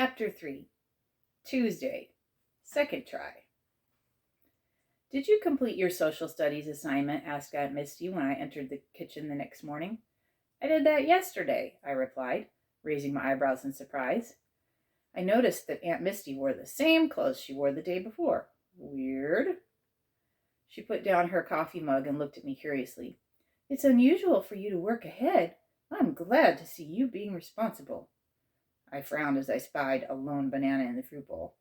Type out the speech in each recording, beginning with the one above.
Chapter 3. Tuesday. Second try. "Did you complete your social studies assignment?" asked Aunt Misty when I entered the kitchen the next morning. "I did that yesterday," I replied, raising my eyebrows in surprise. I noticed that Aunt Misty wore the same clothes she wore the day before. Weird. She put down her coffee mug and looked at me curiously. "It's unusual for you to work ahead. I'm glad to see you being responsible." I frowned as I spied a lone banana in the fruit bowl.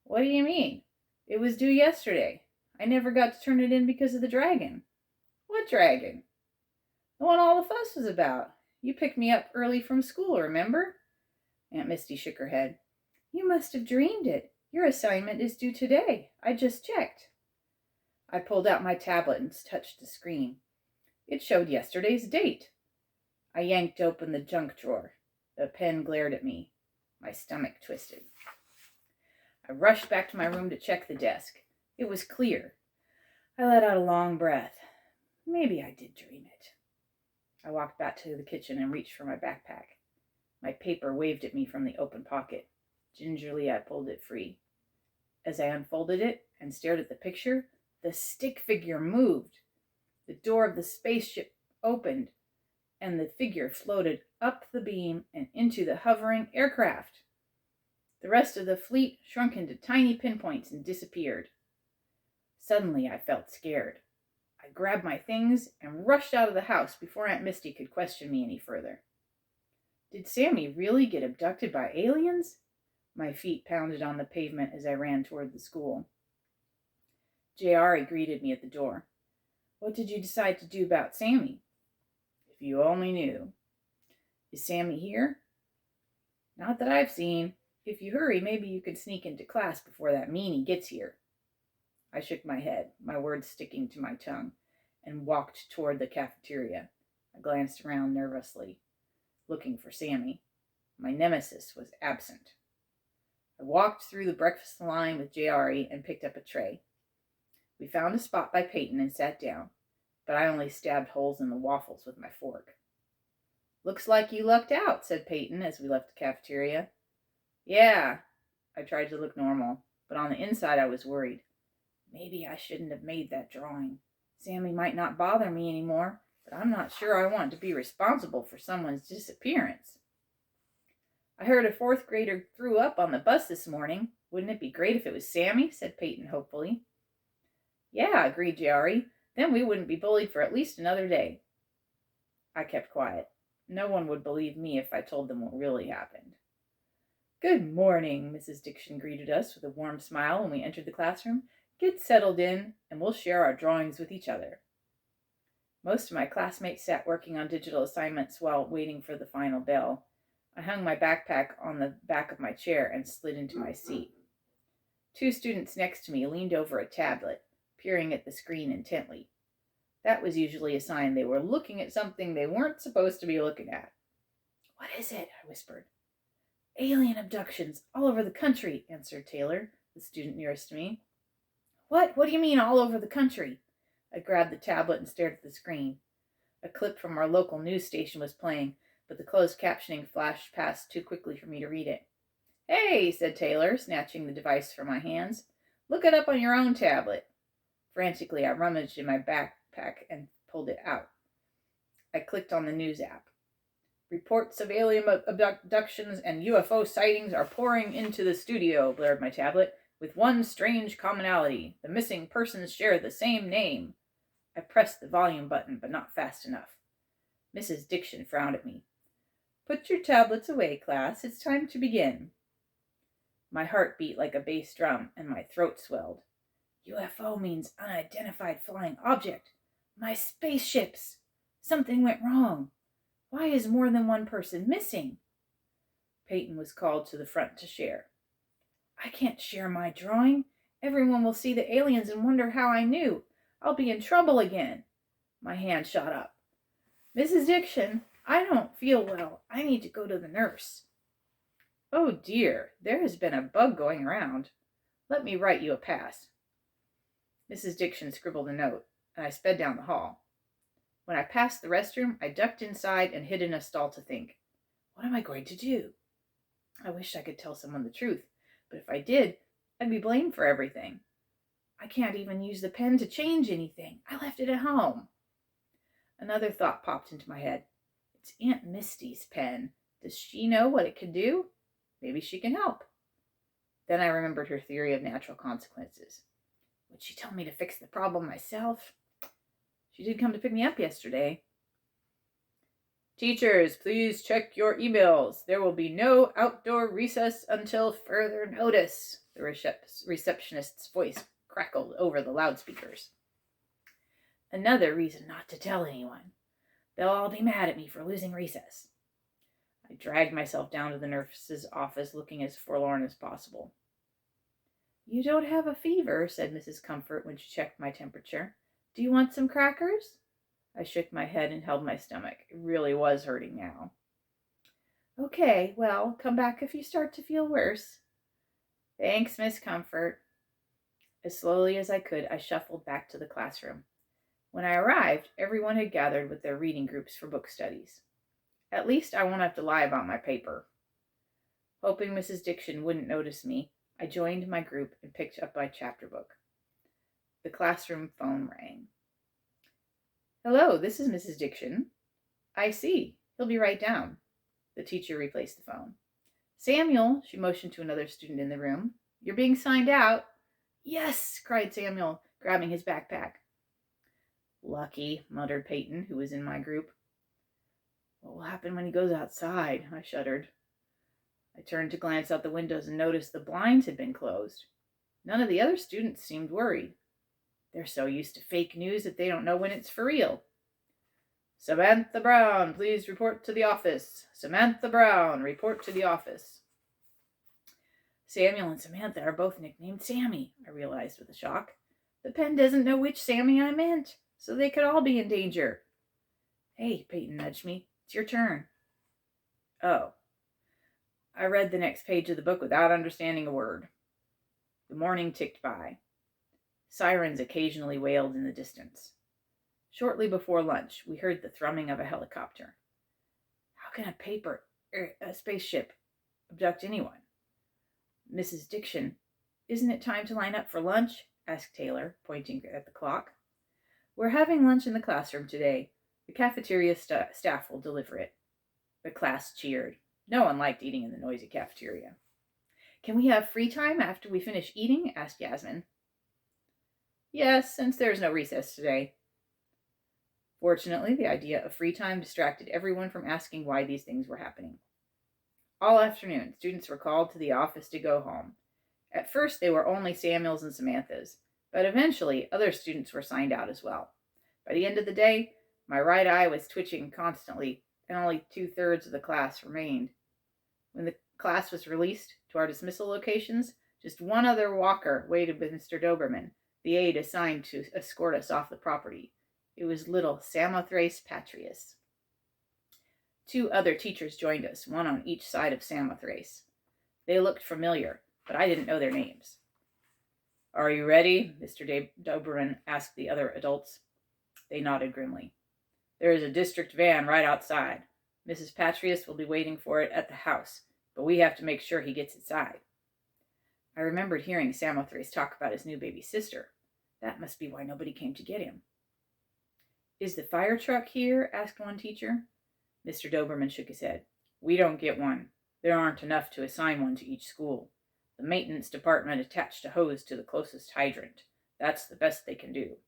"What do you mean? It was due yesterday. I never got to turn it in because of the dragon." "What dragon?" "The one all the fuss was about. You picked me up early from school, remember?" Aunt Misty shook her head. "You must have dreamed it. Your assignment is due today. I just checked." I pulled out my tablet and touched the screen. It showed yesterday's date. I yanked open the junk drawer. The pen glared at me. My stomach twisted. I rushed back to my room to check the desk. It was clear. I let out a long breath. Maybe I did dream it. I walked back to the kitchen and reached for my backpack. My paper waved at me from the open pocket. Gingerly, I pulled it free. As I unfolded it and stared at the picture, the stick figure moved. The door of the spaceship opened, and the figure floated up the beam and into the hovering aircraft. The rest of the fleet shrunk into tiny pinpoints and disappeared. Suddenly, I felt scared. I grabbed my things and rushed out of the house before Aunt Misty could question me any further. Did Sammy really get abducted by aliens? My feet pounded on the pavement as I ran toward the school. J.R. greeted me at the door. "What did you decide to do about Sammy?" "If you only knew." "Is Sammy here?" "Not that I've seen. If you hurry, maybe you can sneak into class before that meanie gets here." I shook my head, my words sticking to my tongue, and walked toward the cafeteria. I glanced around nervously, looking for Sammy. My nemesis was absent. I walked through the breakfast line with J.R. and picked up a tray. We found a spot by Peyton and sat down, but I only stabbed holes in the waffles with my fork. "Looks like you lucked out," said Peyton as we left the cafeteria. "Yeah." I tried to look normal, but on the inside I was worried. Maybe I shouldn't have made that drawing. Sammy might not bother me anymore, but I'm not sure I want to be responsible for someone's disappearance. "I heard a fourth grader threw up on the bus this morning. Wouldn't it be great if it was Sammy?" said Peyton hopefully. "Yeah," agreed J.R. "Then we wouldn't be bullied for at least another day." I kept quiet. No one would believe me if I told them what really happened. "Good morning," Mrs. Dixon greeted us with a warm smile when we entered the classroom. "Get settled in, and we'll share our drawings with each other." Most of my classmates sat working on digital assignments while waiting for the final bell. I hung my backpack on the back of my chair and slid into my seat. Two students next to me leaned over a tablet, peering at the screen intently. That was usually a sign they were looking at something they weren't supposed to be looking at. "What is it?" I whispered. "Alien abductions all over the country," answered Taylor, the student nearest to me. What do you mean all over the country?" I grabbed the tablet and stared at the screen. A clip from our local news station was playing, but the closed captioning flashed past too quickly for me to read it. "Hey," said Taylor, snatching the device from my hands. "Look it up on your own tablet." Frantically, I rummaged in my backpack and pulled it out. I clicked on the news app. "Reports of alien abductions and UFO sightings are pouring into the studio," blared my tablet, "with one strange commonality. The missing persons share the same name." I pressed the volume button, but not fast enough. Mrs. Dixon frowned at me. "Put your tablets away, class. It's time to begin." My heart beat like a bass drum, and my throat swelled. UFO means unidentified flying object. My spaceships! Something went wrong. Why is more than one person missing? Peyton was called to the front to share. "I can't share my drawing. Everyone will see the aliens and wonder how I knew. I'll be in trouble again." My hand shot up. "Mrs. Dixon, I don't feel well. I need to go to the nurse." "Oh dear, there has been a bug going around. Let me write you a pass." Mrs. Dixon scribbled a note, and I sped down the hall. When I passed the restroom, I ducked inside and hid in a stall to think. What am I going to do? I wished I could tell someone the truth, but if I did, I'd be blamed for everything. I can't even use the pen to change anything. I left it at home. Another thought popped into my head. It's Aunt Misty's pen. Does she know what it can do? Maybe she can help. Then I remembered her theory of natural consequences. Would she tell me to fix the problem myself? She did come to pick me up yesterday. Teachers, please check your emails. There will be no outdoor recess until further notice. The receptionist's voice crackled over the loudspeakers. Another reason not to tell anyone. They'll all be mad at me for losing recess. I dragged myself down to the nurse's office, looking as forlorn as possible. You don't have a fever, said Mrs. Comfort when she checked my temperature. Do you want some crackers? I shook my head and held my stomach. It really was hurting now. Okay, well, come back if you start to feel worse. Thanks, Miss Comfort. As slowly as I could, I shuffled back to the classroom. When I arrived, everyone had gathered with their reading groups for book studies. At least I won't have to lie about my paper. Hoping Mrs. Dixon wouldn't notice me, I joined my group and picked up my chapter book. The classroom phone rang. Hello, this is Mrs. Dixon. I see. He'll be right down. The teacher replaced the phone. Samuel, she motioned to another student in the room. You're being signed out. Yes, cried Samuel, grabbing his backpack. Lucky, muttered Peyton, who was in my group. What will happen when he goes outside? I shuddered. I turned to glance out the windows and noticed the blinds had been closed. None of the other students seemed worried. They're so used to fake news that they don't know when it's for real. Samantha Brown, please report to the office. Samantha Brown, report to the office. Samuel and Samantha are both nicknamed Sammy, I realized with a shock. The pen doesn't know which Sammy I meant, so they could all be in danger. Hey, Peyton nudged me. It's your turn. Oh. I read the next page of the book without understanding a word. The morning ticked by. Sirens occasionally wailed in the distance. Shortly before lunch, we heard the thrumming of a helicopter. How can a spaceship abduct anyone? Mrs. Dixon, isn't it time to line up for lunch? Asked Taylor, pointing at the clock. We're having lunch in the classroom today. The cafeteria staff will deliver it. The class cheered. No one liked eating in the noisy cafeteria. Can we have free time after we finish eating? Asked Yasmin. Yes, since there's no recess today. Fortunately, the idea of free time distracted everyone from asking why these things were happening. All afternoon, students were called to the office to go home. At first, they were only Samuel's and Samantha's, but eventually, other students were signed out as well. By the end of the day, my right eye was twitching constantly, and only 2/3 of the class remained. When the class was released to our dismissal locations, just one other walker waited with Mr. Doberman, the aide assigned to escort us off the property. It was little Samothrace Patrius. 2 other teachers joined us, one on each side of Samothrace. They looked familiar, but I didn't know their names. Are you ready? Mr. Doberman asked the other adults. They nodded grimly. There is a district van right outside. Mrs. Patrius will be waiting for it at the house, but we have to make sure he gets inside. I remembered hearing Samothrace talk about his new baby sister. That must be why nobody came to get him. Is the fire truck here? Asked one teacher. Mr. Doberman shook his head. We don't get one. There aren't enough to assign one to each school. The maintenance department attached a hose to the closest hydrant. That's the best they can do.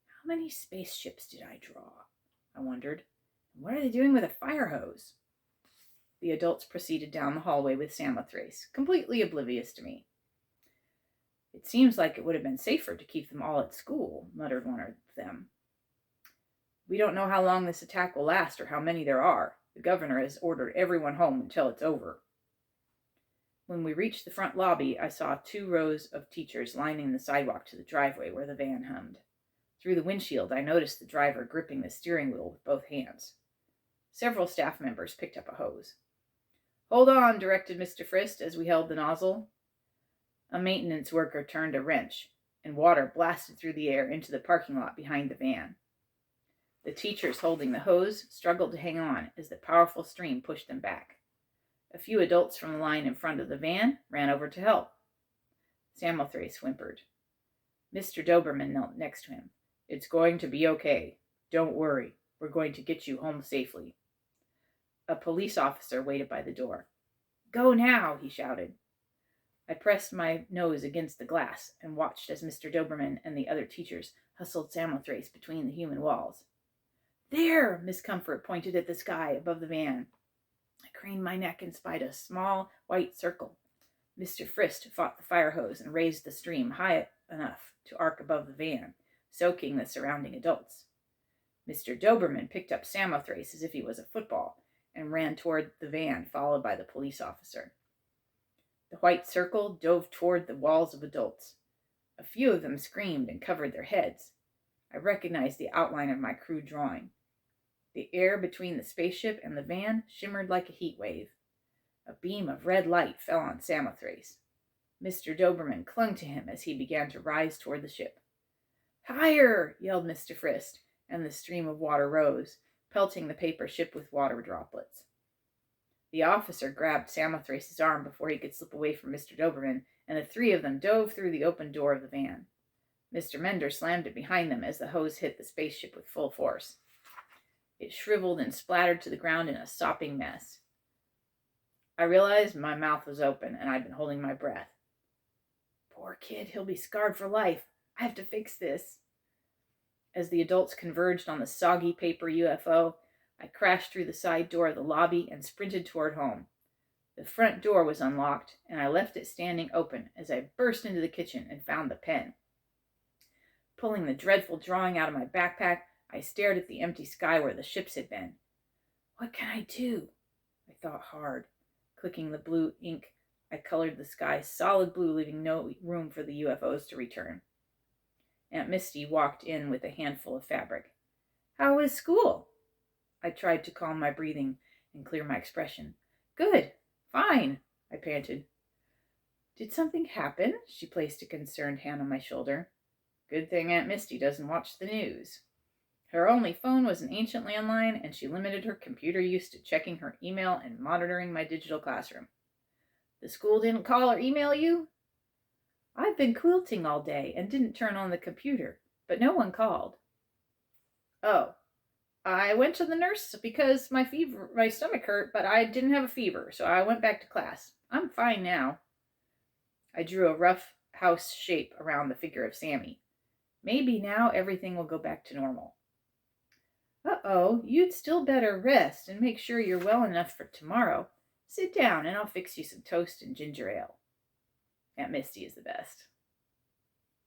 How many spaceships did I draw? I wondered. What are they doing with a fire hose? The adults proceeded down the hallway with Samothrace, completely oblivious to me. It seems like it would have been safer to keep them all at school, muttered one of them. We don't know how long this attack will last or how many there are. The governor has ordered everyone home until it's over. When we reached the front lobby, I saw 2 rows of teachers lining the sidewalk to the driveway where the van hummed. Through the windshield, I noticed the driver gripping the steering wheel with both hands. Several staff members picked up a hose. Hold on, directed Mr. Frist as we held the nozzle. A maintenance worker turned a wrench, and water blasted through the air into the parking lot behind the van. The teachers holding the hose struggled to hang on as the powerful stream pushed them back. A few adults from the line in front of the van ran over to help. Samothrace whimpered. Mr. Doberman knelt next to him. It's going to be okay. Don't worry. We're going to get you home safely. A police officer waited by the door. Go now, he shouted. I pressed my nose against the glass and watched as Mr. Doberman and the other teachers hustled Samothrace between the human walls. There! Miss Comfort pointed at the sky above the van. I craned my neck and spied a small white circle. Mr. Frist fought the fire hose and raised the stream high enough to arc above the van, soaking the surrounding adults. Mr. Doberman picked up Samothrace as if he was a football and ran toward the van, followed by the police officer. The white circle dove toward the walls of adults. A few of them screamed and covered their heads. I recognized the outline of my crude drawing. The air between the spaceship and the van shimmered like a heat wave. A beam of red light fell on Samothrace. Mr. Doberman clung to him as he began to rise toward the ship. Higher! Yelled Mr. Frist, and the stream of water rose, pelting the paper ship with water droplets. The officer grabbed Samothrace's arm before he could slip away from Mr. Doberman, and the three of them dove through the open door of the van. Mr. Mender slammed it behind them as the hose hit the spaceship with full force. It shriveled and splattered to the ground in a sopping mess. I realized my mouth was open, and I'd been holding my breath. Poor kid, he'll be scarred for life. I have to fix this. As the adults converged on the soggy paper UFO, I crashed through the side door of the lobby and sprinted toward home. The front door was unlocked, and I left it standing open as I burst into the kitchen and found the pen. Pulling the dreadful drawing out of my backpack, I stared at the empty sky where the ships had been. What can I do? I thought hard. Clicking the blue ink, I colored the sky solid blue, leaving no room for the UFOs to return. Aunt Misty walked in with a handful of fabric. How was school? I tried to calm my breathing and clear my expression. Good. Fine, I panted. Did something happen? She placed a concerned hand on my shoulder. Good thing Aunt Misty doesn't watch the news. Her only phone was an ancient landline, and she limited her computer use to checking her email and monitoring my digital classroom. The school didn't call or email you? I've been quilting all day and didn't turn on the computer, but no one called. Oh, I went to the nurse because my stomach hurt, but I didn't have a fever, so I went back to class. I'm fine now. I drew a rough house shape around the figure of Sammy. Maybe now everything will go back to normal. Uh-oh, you'd still better rest and make sure you're well enough for tomorrow. Sit down and I'll fix you some toast and ginger ale. Aunt Misty is the best.